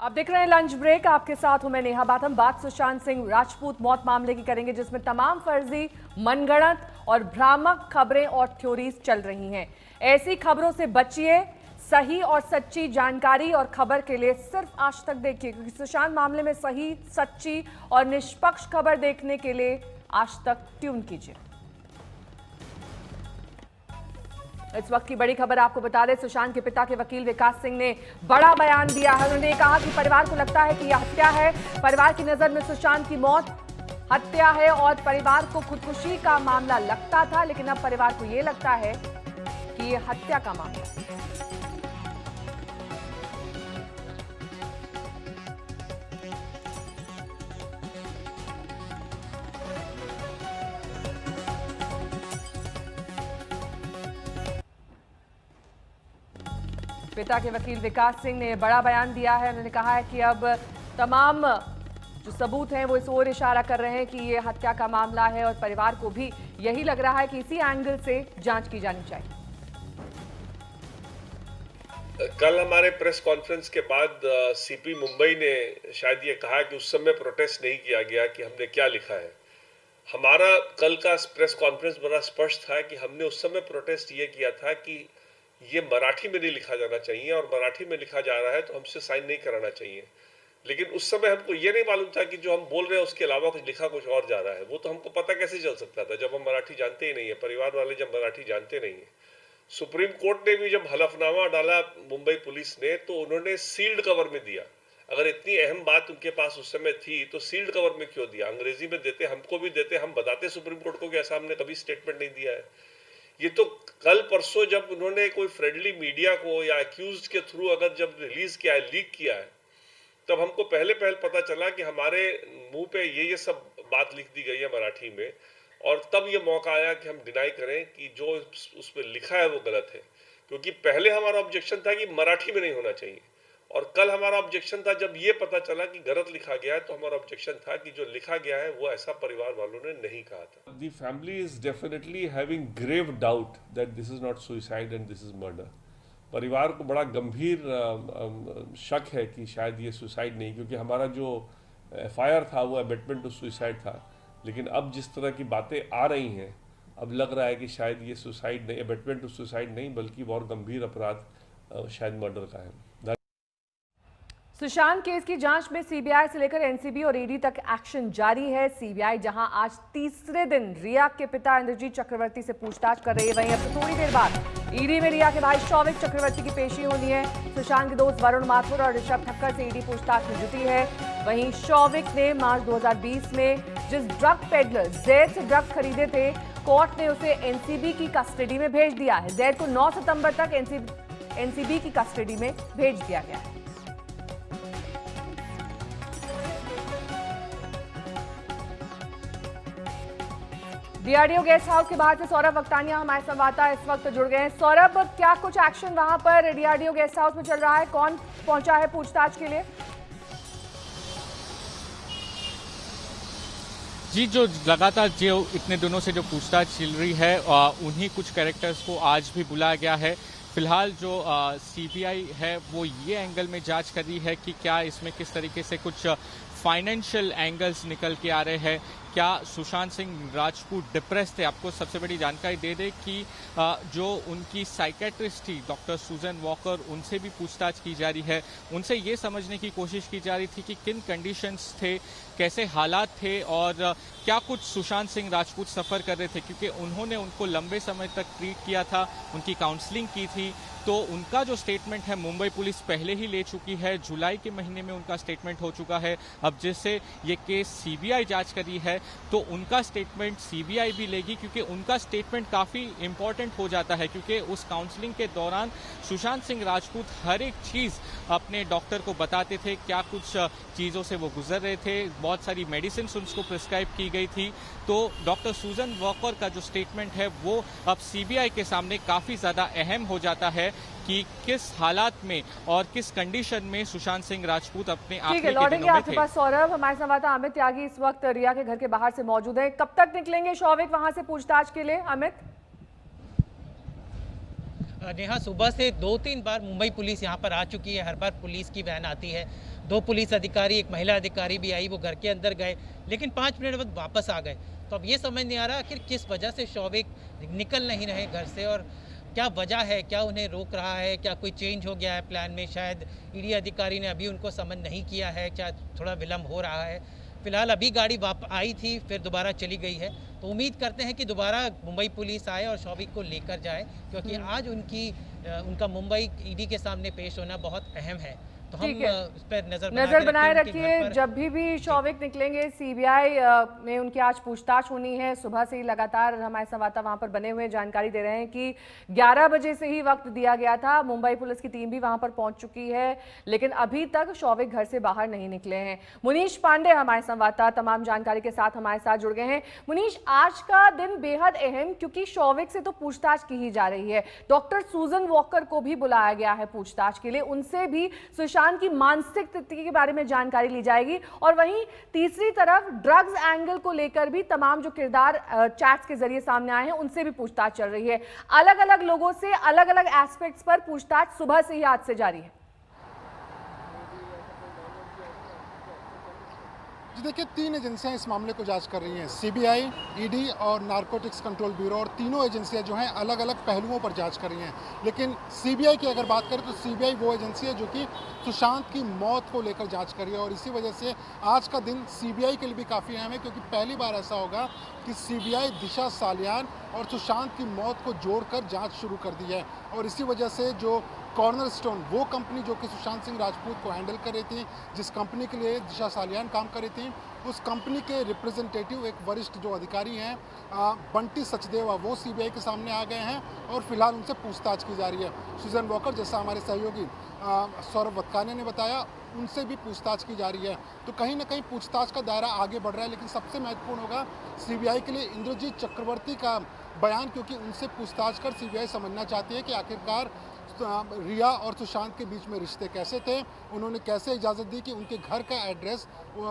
आप देख रहे हैं लंच ब्रेक। आपके साथ हूं मैं नेहा बाथम। बात सुशांत सिंह राजपूत मौत मामले की करेंगे, जिसमें तमाम फर्जी, मनगढ़ंत और भ्रामक खबरें और थ्योरीज चल रही हैं। ऐसी खबरों से बचिए। सही और सच्ची जानकारी और खबर के लिए सिर्फ आज तक देखिए, क्योंकि सुशांत मामले में सही, सच्ची और निष्पक्ष खबर देखने के लिए आज तक ट्यून कीजिए। इस वक्त की बड़ी खबर आपको बता दें, सुशांत के पिता के वकील विकास सिंह ने बड़ा बयान दिया है। उन्होंने कहा कि परिवार को लगता है कि यह हत्या है। परिवार की नजर में सुशांत की मौत हत्या है और परिवार को खुदकुशी का मामला लगता था, लेकिन अब परिवार को यह लगता है कि यह हत्या का मामला है। पिता के वकील विकास सिंह ने बड़ा बयान दिया है। उन्होंने कहा है कि अब तमाम जो सबूत हैं वो इस ओर इशारा कर रहे हैं कि ये हत्या का मामला है और परिवार को भी यही लग रहा है कि इसी एंगल से जांच की जानी चाहिए। कल हमारे प्रेस कॉन्फ्रेंस के बाद सीपी मुंबई ने शायद ये कहा कि उस समय प्रोटेस्ट नहीं किया गया कि हमने क्या लिखा है। हमारा कल का प्रेस कॉन्फ्रेंस बड़ा स्पष्ट था कि हमने उस समय प्रोटेस्ट ये किया था कि ये मराठी में नहीं लिखा जाना चाहिए, और मराठी में लिखा जा रहा है तो हमसे साइन नहीं कराना चाहिए। लेकिन उस समय हमको ये नहीं मालूम था कि जो हम बोल रहे हैं उसके अलावा कुछ लिखा कुछ और जा रहा है। वो तो हमको पता कैसे चल सकता था जब हम मराठी जानते ही नहीं है, परिवार वाले जब मराठी जानते नहीं है। सुप्रीम कोर्ट ने भी जब हलफनामा डाला मुंबई पुलिस ने, तो उन्होंने सील्ड कवर में दिया। अगर इतनी अहम बात उनके पास उस समय थी तो सील्ड कवर में क्यों दिया? अंग्रेजी में देते, हमको भी देते, हम बताते सुप्रीम कोर्ट को कि ऐसा हमने कभी स्टेटमेंट नहीं दिया है। ये तो कल परसों जब उन्होंने कोई फ्रेंडली मीडिया को या अक्यूज्ड के थ्रू अगर जब रिलीज किया है, लीक किया है, तब हमको पहले पता चला कि हमारे मुंह पे ये सब बात लिख दी गई है मराठी में, और तब ये मौका आया कि हम डिनाई करें कि जो उसमें लिखा है वो गलत है। क्योंकि पहले हमारा ऑब्जेक्शन था कि मराठी में नहीं होना चाहिए, और कल हमारा ऑब्जेक्शन था जब ये पता चला कि गलत लिखा गया है, तो हमारा ऑब्जेक्शन था कि जो लिखा गया है वो ऐसा परिवार वालों ने नहीं कहा था। The family is definitely having grave doubt that this is not suicide and this is murder. परिवार को बड़ा गंभीर शक है कि शायद ये सुसाइड नहीं, क्योंकि हमारा जो एफआईआर था वो अबेटमेंट टू सुसाइड था। लेकिन अब जिस तरह की बातें आ रही हैं, अब लग रहा है कि शायद ये सुसाइड नहीं, अबेटमेंट टू सुसाइड नहीं, बल्कि बहुत गंभीर अपराध शायद मर्डर का है। सुशांत केस की जांच में सीबीआई से लेकर एनसीबी और ईडी तक एक्शन जारी है। सीबीआई जहां आज तीसरे दिन रिया के पिता इंद्रजीत चक्रवर्ती से पूछताछ कर रही है, वहीं अब थोड़ी देर बाद ईडी में रिया के भाई शौविक चक्रवर्ती की पेशी होनी है। सुशांत के दोस्त वरुण माथुर और ऋषभ ठक्कर से ईडी पूछताछ में जुटी है। वहीं शौविक ने मार्च 2020 में जिस ड्रग पेडलर जैद से ड्रग्स खरीदे थे, कोर्ट ने उसे एनसीबी की कस्टडी में भेज दिया है। जैद को 9 सितंबर तक एनसीबी की कस्टडी में भेज दिया गया है। डीआरडीओ गेस्ट हाउस के बाहर से सौरभ वक्तानिया हमारे संवाददाता इस वक्त जुड़ गए हैं। सौरभ, क्या कुछ एक्शन वहां पर डीआरडीओ गेस्ट हाउस में चल रहा है? कौन पहुंचा है पूछताछ के लिए? जी, जो लगातार जो इतने दिनों से जो पूछताछ चल रही है, उन्हीं कुछ कैरेक्टर्स को आज भी बुलाया गया है। फिलहाल जो सीबीआई है वो ये एंगल में जांच कर रही है कि क्या इसमें किस तरीके से कुछ फाइनेंशियल एंगल्स निकल के आ रहे हैं। क्या सुशांत सिंह राजपूत डिप्रेस थे? आपको सबसे बड़ी जानकारी दे दें कि जो उनकी साइकेट्रिस्ट थी डॉक्टर सुजन वॉकर, उनसे भी पूछताछ की जा रही है। उनसे ये समझने की कोशिश की जा रही थी कि किन कंडीशंस थे, कैसे हालात थे और क्या कुछ सुशांत सिंह राजपूत सफ़र कर रहे थे, क्योंकि उन्होंने उनको लंबे समय तक ट्रीट किया था, उनकी काउंसलिंग की थी। तो उनका जो स्टेटमेंट है मुंबई पुलिस पहले ही ले चुकी है। जुलाई के महीने में उनका स्टेटमेंट हो चुका है। अब जैसे ये केस सीबीआई जांच कर रही है तो उनका स्टेटमेंट सीबीआई भी लेगी, क्योंकि उनका स्टेटमेंट काफ़ी इंपॉर्टेंट हो जाता है। क्योंकि उस काउंसलिंग के दौरान सुशांत सिंह राजपूत हर एक चीज़ अपने डॉक्टर को बताते थे, क्या कुछ चीज़ों से वो गुजर रहे थे। बहुत सारी मेडिसिन उनको प्रिस्क्राइब की गई थी। तो डॉक्टर सुजन वॉकर का जो स्टेटमेंट है वो अब सीबीआई के सामने काफ़ी ज़्यादा अहम हो जाता है कि किस हालात में और किस कंडीशन में सुशांत सिंह राजपूत अपने आखिरी के दिनों में थे। आपके पास सौरभ, हमारे संवाददाता अमित त्यागी इस वक्त रिया के घर के बाहर से मौजूद है। कब तक निकलेंगे शौविक वहां से पूछताछ के लिए, अमित? नेहा, सुबह से 2-3 बार मुंबई पुलिस यहाँ पर आ चुकी है। हर बार पुलिस की वैन आती है। 2 पुलिस अधिकारी, एक महिला अधिकारी भी आई, वो घर के अंदर गए, लेकिन 5 मिनट बाद वापस आ गए। तो अब ये समझ नहीं आ रहा आखिर किस वजह से शौविक निकल नहीं रहे घर से, और क्या वजह है, क्या उन्हें रोक रहा है, क्या कोई चेंज हो गया है प्लान में, शायद ईडी अधिकारी ने अभी उनको समन नहीं किया है, क्या थोड़ा विलम्ब हो रहा है। फिलहाल अभी गाड़ी आई थी, फिर दोबारा चली गई है, तो उम्मीद करते हैं कि दोबारा मुंबई पुलिस आए और शौविक को लेकर जाए, क्योंकि आज उनका मुंबई ईडी के सामने पेश होना बहुत अहम है। तो हम इस पर नजर बनाए रखिए। जब भी शौविक निकलेंगे, सीबीआई में उनकी आज पूछताछ होनी है। सुबह से ही लगातार हमारे संवाददाता वहां पर बने हुए जानकारी दे रहे हैं कि 11 बजे से ही वक्त दिया गया था। मुंबई पुलिस की टीम भी वहां पर पहुंच चुकी है, लेकिन अभी तक शौविक घर से बाहर नहीं निकले हैं। मुनीश पांडे हमारे संवाददाता तमाम जानकारी के साथ हमारे साथ जुड़ गए हैं। मुनीश, आज का दिन बेहद अहम, क्योंकि शौविक से तो पूछताछ की ही जा रही है। डॉक्टर सुजन वॉकर को भी बुलाया गया है पूछताछ के लिए, उनसे भी सुशांत की मानसिक स्थिति के बारे में जानकारी ली जाएगी। और वहीं तीसरी तरफ ड्रग्स एंगल को लेकर भी तमाम जो किरदार चैट्स के जरिए सामने आए हैं, उनसे भी पूछताछ चल रही है। अलग अलग लोगों से अलग अलग एस्पेक्ट्स पर पूछताछ सुबह से ही आज से जारी है। जी देखिए, 3 एजेंसियां इस मामले को जांच कर रही हैं, सीबीआई, ईडी और नारकोटिक्स कंट्रोल ब्यूरो, और तीनों एजेंसियां जो हैं अलग अलग पहलुओं पर जांच कर रही हैं। लेकिन सीबीआई की अगर बात करें तो सीबीआई वो एजेंसी है जो कि सुशांत की मौत को लेकर जांच कर रही है, और इसी वजह से आज का दिन सीबीआई के लिए भी काफ़ी अहम है, क्योंकि पहली बार ऐसा होगा कि सीबीआई दिशा सालियान और सुशांत की मौत को जोड़कर जांच शुरू कर दी है। और इसी वजह से जो कॉर्नरस्टोन, वो कंपनी जो कि सुशांत सिंह राजपूत को हैंडल कर रही थी, जिस कंपनी के लिए दिशा सालियान काम कर रही थी, उस कंपनी के रिप्रेजेंटेटिव, एक वरिष्ठ जो अधिकारी हैं बंटी सचदेवा, वो सीबीआई के सामने आ गए हैं और फिलहाल उनसे पूछताछ की जा रही है। सुजन वॉकर, जैसा हमारे सहयोगी सौरभ वतकाने ने बताया, उनसे भी पूछताछ की जा रही है। तो कहीं ना कहीं पूछताछ का दायरा आगे बढ़ रहा है, लेकिन सबसे महत्वपूर्ण होगा सीबीआई के लिए इंद्रजीत चक्रवर्ती का बयान, क्योंकि उनसे पूछताछ कर सीबीआई समझना चाहती है कि आखिरकार रिया और सुशांत के बीच में रिश्ते कैसे थे, उन्होंने कैसे इजाज़त दी कि उनके घर का एड्रेस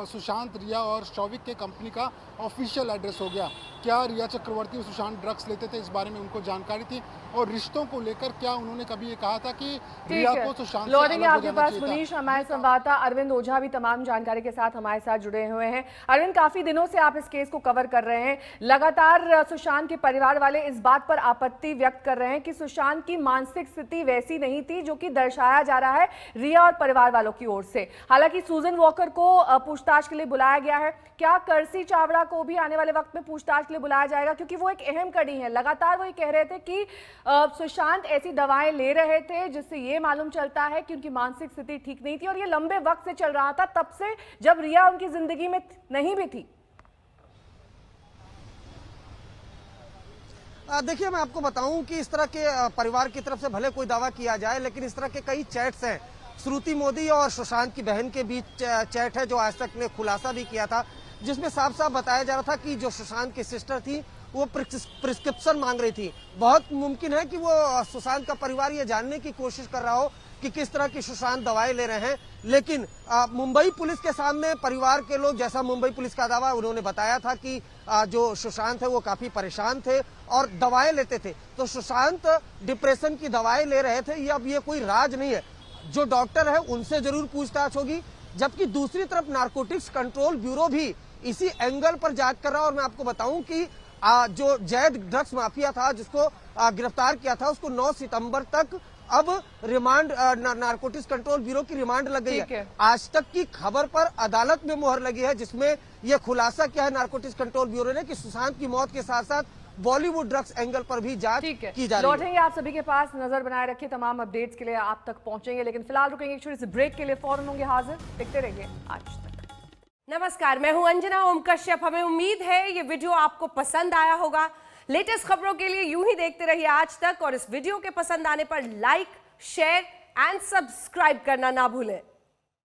सुशांत, रिया और शौविक के कंपनी का ऑफिशियल एड्रेस हो गया। क्या रिया चक्रवर्ती और सुशांत ड्रग्स लेते थे, इस बारे में उनको जानकारी थी, और रिश्तों को लेकर क्या उन्होंने कभी ये कहा था कि रिया को सुशांत से लौटेंगे अलग हो आपके जाना पास। चाहिए था। मुनीश, हमारे संवाददाता अरविंद ओझा भी तमाम जानकारी के साथ हमारे साथ जुड़े हुए हैं। अरविंद, काफी दिनों से आप इस केस को कवर कर रहे हैं, लगातार सुशांत के परिवार वाले इस बात पर आपत्ति व्यक्त कर रहे हैं कि सुशांत की मानसिक स्थिति वैसी नहीं थी जो कि दर्शाया जा रहा है रिया और परिवार वालों की ओर से। हालांकि सुजन वॉकर को पूछताछ के लिए बुलाया गया है। क्या कर्सी चावड़ा को भी आने वाले वक्त में पूछताछ के लिए बुलाया जाएगा, क्योंकि वो एक अहम कड़ी है। लगातार वो ये कह रहे थे कि सुशांत ऐसी दवाएं ले रहे थे जिससे ये मालूम चलता है कि उनकी मानसिक स्थिति ठीक नहीं थी, और ये लंबे वक्त से चल रहा था, तब से जब रिया उनकी जिंदगी में नहीं भी थी। देखिए, मैं आपको बताऊं कि इस तरह के परिवार की तरफ से भले कोई दावा किया जाए, लेकिन इस तरह के कई चैट्स हैं। श्रुति मोदी और सुशांत की बहन के बीच चैट है जो आज तक ने खुलासा भी किया था, जिसमें साफ साफ बताया जा रहा था कि जो सुशांत की सिस्टर थी वो प्रिस्क्रिप्शन मांग रही थी। बहुत मुमकिन है कि वो सुशांत का परिवार ये जानने की कोशिश कर रहा हो कि किस तरह की सुशांत दवाएं ले रहे हैं, लेकिन मुंबई पुलिस के सामने परिवार के लोग, जैसा मुंबई पुलिस का दावा, उन्होंने बताया था कि जो सुशांत है वो काफी परेशान थे और दवाएं लेते थे। तो सुशांत डिप्रेशन की दवाएं ले रहे थे, अब ये कोई राज नहीं है। जो डॉक्टर है उनसे जरूर पूछताछ होगी, जबकि दूसरी तरफ नारकोटिक्स कंट्रोल ब्यूरो भी इसी एंगल पर जांच कर रहा है। और मैं आपको बताऊं कि जो जैद ड्रग्स माफिया था जिसको गिरफ्तार किया था, उसको 9 सितंबर तक अब रिमांड, नारकोटिक्स कंट्रोल ब्यूरो की रिमांड लग गई है। आज तक की खबर पर अदालत में मुहर लगी है, जिसमें यह खुलासा किया है नारकोटिक्स कंट्रोल ब्यूरो ने कि सुशांत की मौत के साथ साथ बॉलीवुड ड्रग्स एंगल पर भी जांच की जा रही है। लौटेंगे आप सभी के पास, नजर बनाए रखिए, तमाम अपडेट्स के लिए आप तक पहुंचेंगे, लेकिन फिलहाल रुकेंगे एक छोटे से ब्रेक के लिए, फौरन होंगे हाजिर। देखते रहिए आज तक। नमस्कार, मैं हूं अंजना ओम कश्यप। हमें उम्मीद है ये वीडियो आपको पसंद आया होगा। लेटेस्ट खबरों के लिए यूं ही देखते रहिए आज तक, और इस वीडियो के पसंद आने पर लाइक, शेयर एंड सब्सक्राइब करना ना भूलें।